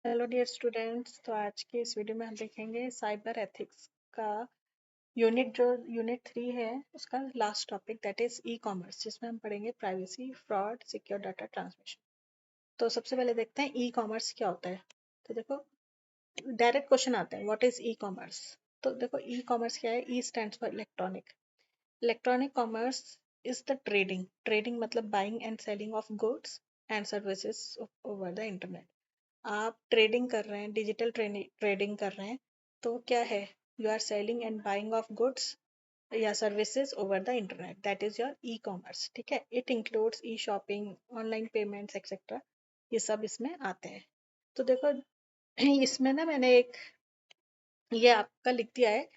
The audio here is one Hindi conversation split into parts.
Hello dear students. तो आज के इस वीडियो में हम देखेंगे साइबर एथिक्स का यूनिट 3 है, उसका last topic that is e commerce, जिसमें हम पढ़ेंगे privacy, fraud, secure data transmission. तो सबसे पहले देखते हैं ई कॉमर्स क्या होता है। तो देखो, डायरेक्ट क्वेश्चन आते हैं, व्हाट इज ई कॉमर्स। तो देखो, ई कॉमर्स क्या है। E stands for electronic. Electronic commerce is the trading मतलब buying and selling of goods and services over the internet. आप ट्रेडिंग कर रहे हैं, डिजिटल ट्रेडिंग कर रहे हैं, तो क्या है, you are selling and buying of goods या services over the internet, that is your e commerce. ठीक है, it includes e shopping, online payments etcetera, ये सब इसमें आते हैं। तो देखो, इसमें ना मैंने एक ये आपका लिख दिया है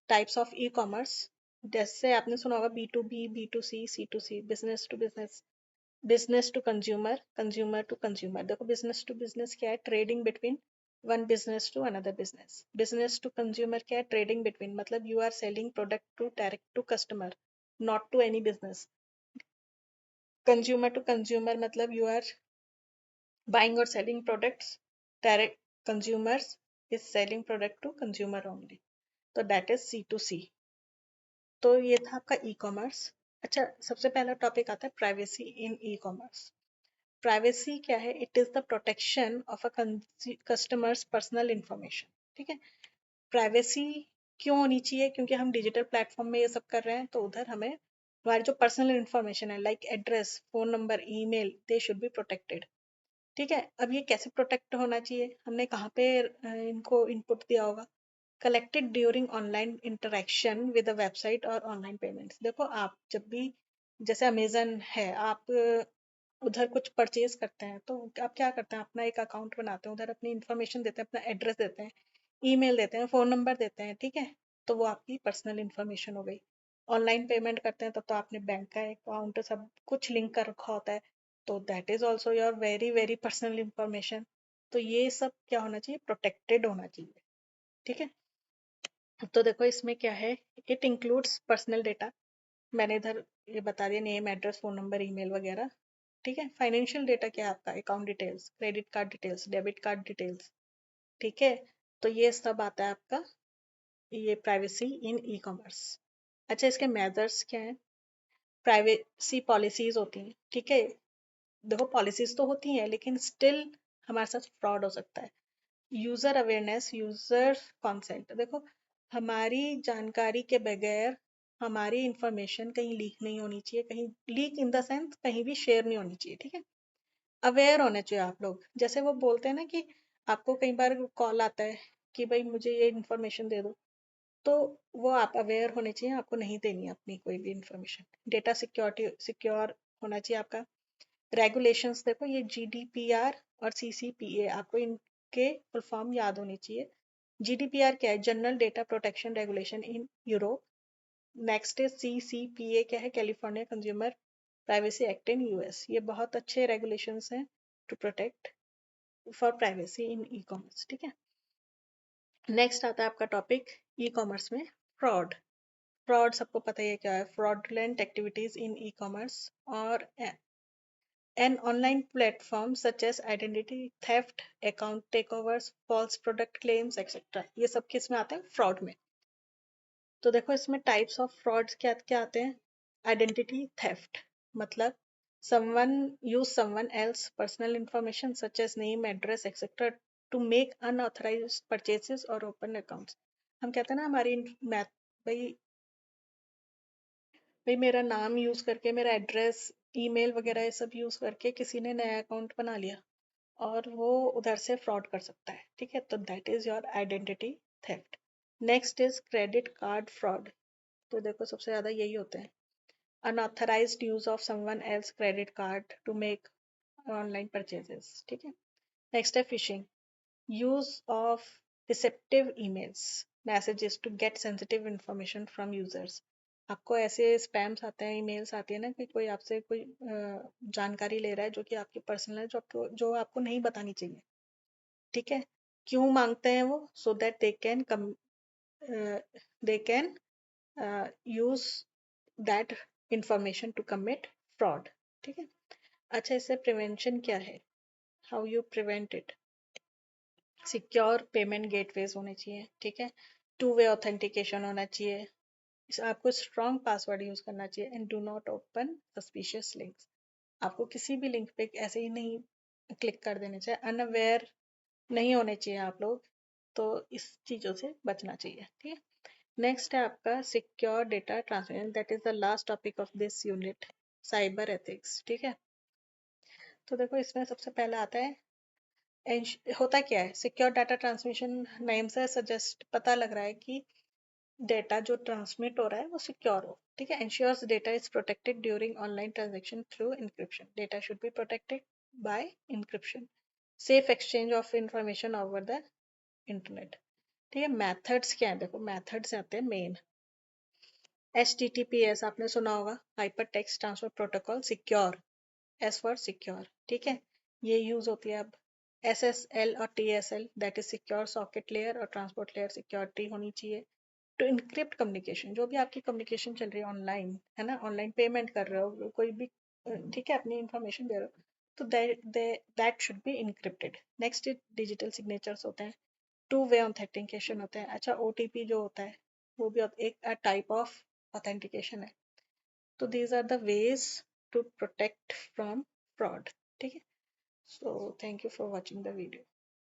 टाइप्स ऑफ ई कॉमर्स। जैसे आपने सुना होगा B2B, B2C, C2C, business to business, business to consumer, consumer to consumer. देखो, बिजनेस टू बिजनेस क्या है, trading between one business to another business. Business to consumer क्या है, ट्रेडिंग बिटवीन मतलब you are selling product to direct to customer, not to any business. Consumer to consumer मतलब यू आर बाइंग और selling products direct, consumers is selling product to consumer only, तो दैट इज C2C। तो ये था आपका ई कॉमर्स। अच्छा, सबसे पहला टॉपिक आता है privacy in e commerce. Privacy क्या है, it is the protection of a customers personal information. ठीक है, प्राइवेसी क्यों होनी चाहिए, क्योंकि हम डिजिटल प्लेटफॉर्म में ये सब कर रहे हैं, तो उधर हमें हमारी जो पर्सनल इंफॉर्मेशन है like address, phone number, email, they should be protected. ठीक है, अब ये कैसे प्रोटेक्ट होना चाहिए, हमने कहाँ पे इनको इनपुट दिया होगा, collected during online interaction with a website और ऑनलाइन पेमेंट्स। देखो, आप जब भी जैसे अमेजन है, आप उधर कुछ परचेज करते हैं, तो आप क्या करते हैं, अपना एक अकाउंट बनाते हैं, उधर अपनी इन्फॉर्मेशन देते हैं, अपना एड्रेस देते हैं, ईमेल देते हैं, फ़ोन नंबर देते हैं। ठीक है, तो वो आपकी पर्सनल इन्फॉर्मेशन हो गई। ऑनलाइन पेमेंट करते हैं, तब तो आपने बैंक का अकाउंट सब कुछ लिंक कर रखा होता है, तो that is also your very very personal information. तो ये सब क्या होना चाहिए, प्रोटेक्टेड होना चाहिए। ठीक है, तो देखो इसमें क्या है, इट इंक्लूड्स पर्सनल डेटा, मैंने इधर ये बता दिया, name, address, phone number, email वगैरह। ठीक है, फाइनेंशियल डेटा क्या है आपका, account details, credit card details, debit card details. ठीक है, तो ये सब आता है आपका, ये प्राइवेसी इन ई कॉमर्स। अच्छा, इसके मेजर्स क्या है, प्राइवेसी पॉलिसीज होती हैं। ठीक है, देखो पॉलिसीज तो होती हैं, लेकिन स्टिल हमारे साथ फ्रॉड हो सकता है। User awareness, user consent. देखो, हमारी जानकारी के बगैर हमारी इंफॉर्मेशन कहीं लीक नहीं होनी चाहिए, कहीं लीक इन द सेंस कहीं भी शेयर नहीं होनी चाहिए। ठीक है, अवेयर होने चाहिए आप लोग। जैसे वो बोलते हैं ना कि आपको कई बार कॉल आता है कि भाई मुझे ये इन्फॉर्मेशन दे दो, तो वो आप अवेयर होने चाहिए, आपको नहीं देनी है अपनी कोई भी इन्फॉर्मेशन। डेटा सिक्योरिटी, सिक्योर होना चाहिए आपका। रेगुलेशंस देखो, ये GDPR और CCPA, आपको इनके फुल फॉर्म याद होनी चाहिए। GDPR क्या है, general data protection regulation in Europe. Next is CCPA क्या है, California consumer privacy act in US। ये बहुत अच्छे रेगुलेशंस हैं to protect for privacy in e commerce. ठीक है, नेक्स्ट आता है आपका टॉपिक ई कॉमर्स में फ्रॉड। फ्रॉड सबको पता ही है क्या है, fraudulent activities in e commerce और an online platform such as identity theft, account takeovers, false product claims, etc. ये सब किस में आते हैं, फ्रॉड में। तो देखो, इसमें टाइप्स ऑफ फ्रॉड्स क्या क्या आते हैं। आइडेंटिटी थेफ्ट मतलब someone use someone else personal information such as name, address, etc. to make unauthorized purchases or open accounts। हम कहते हैं ना, हमारी भाई भाई मेरा नाम यूज करके, मेरा एड्रेस, ईमेल वगैरह ये सब यूज करके किसी ने नया अकाउंट बना लिया और वो उधर से फ्रॉड कर सकता है। ठीक है, तो that is your identity theft. Next is credit card fraud. तो देखो, सबसे ज्यादा यही होते हैं, unauthorised use of someone else credit card to make online purchases. ठीक है, नेक्स्ट है phishing, use of deceptive emails, messages to get sensitive information from users. आपको ऐसे स्पैम्स आते हैं, ईमेल्स आती है ना कि कोई आपसे कोई जानकारी ले रहा है जो कि आपकी पर्सनल है, जो आपको नहीं बतानी चाहिए। ठीक है, क्यों मांगते हैं वो, so that they can use that information to commit fraud. ठीक है, अच्छा, इससे प्रिवेंशन क्या है, how you prevent it. Secure payment gateways होने चाहिए, ठीक है। टू वे ऑथेंटिकेशन होना चाहिए, आपको स्ट्रॉन्ग पासवर्ड यूज करना चाहिए, and do not open suspicious links. आपको किसी भी लिंक पे ऐसे ही नहीं क्लिक कर देने चाहिए, अनअवेयर नहीं होने चाहिए आप लोग। तो इस चीज़ों से बचना चाहिए, ठीक है। नेक्स्ट है आपका secure data transmission, that is the last topic of this unit, cyber ethics, ठीक है। तो देखो इसमें सबसे पहला आता है होता क्या है, सिक्योर डाटा ट्रांसमिशन नेम से सजेस्ट पता लग रहा है कि डेटा जो ट्रांसमिट हो रहा है वो सिक्योर हो, ठीक है। Ensures data is protected during online transaction through encryption, data should be protected by encryption, safe exchange of information over the internet, ठीक है। मेथड्स क्या है, देखो मेथड्स आते हैं मेन, HTTPS आपने सुना होगा, hyper text transfer protocol, secure, S for secure, ठीक है। ये यूज होती है अब SSL और TSL, that is secure socket layer, और ट्रांसपोर्ट लेयर सिक्योरिटी होनी चाहिए टू इनक्रिप्ट कम्युनिकेशन। जो भी आपकी कम्युनिकेशन चल रही है ऑनलाइन, है ना, ऑनलाइन पेमेंट कर रहे हो, कोई भी, ठीक है, अपनी इंफॉर्मेशन दे रहे हो, तो that should be encrypted. Next digital signatures होते हैं, टू वे ऑथेंटिकेशन होते हैं। अच्छा, OTP जो होता है वो भी एक टाइप ऑफ ऑथेंटिकेशन है। तो these are the ways to protect from fraud, ठीक है। So thank you for watching the video.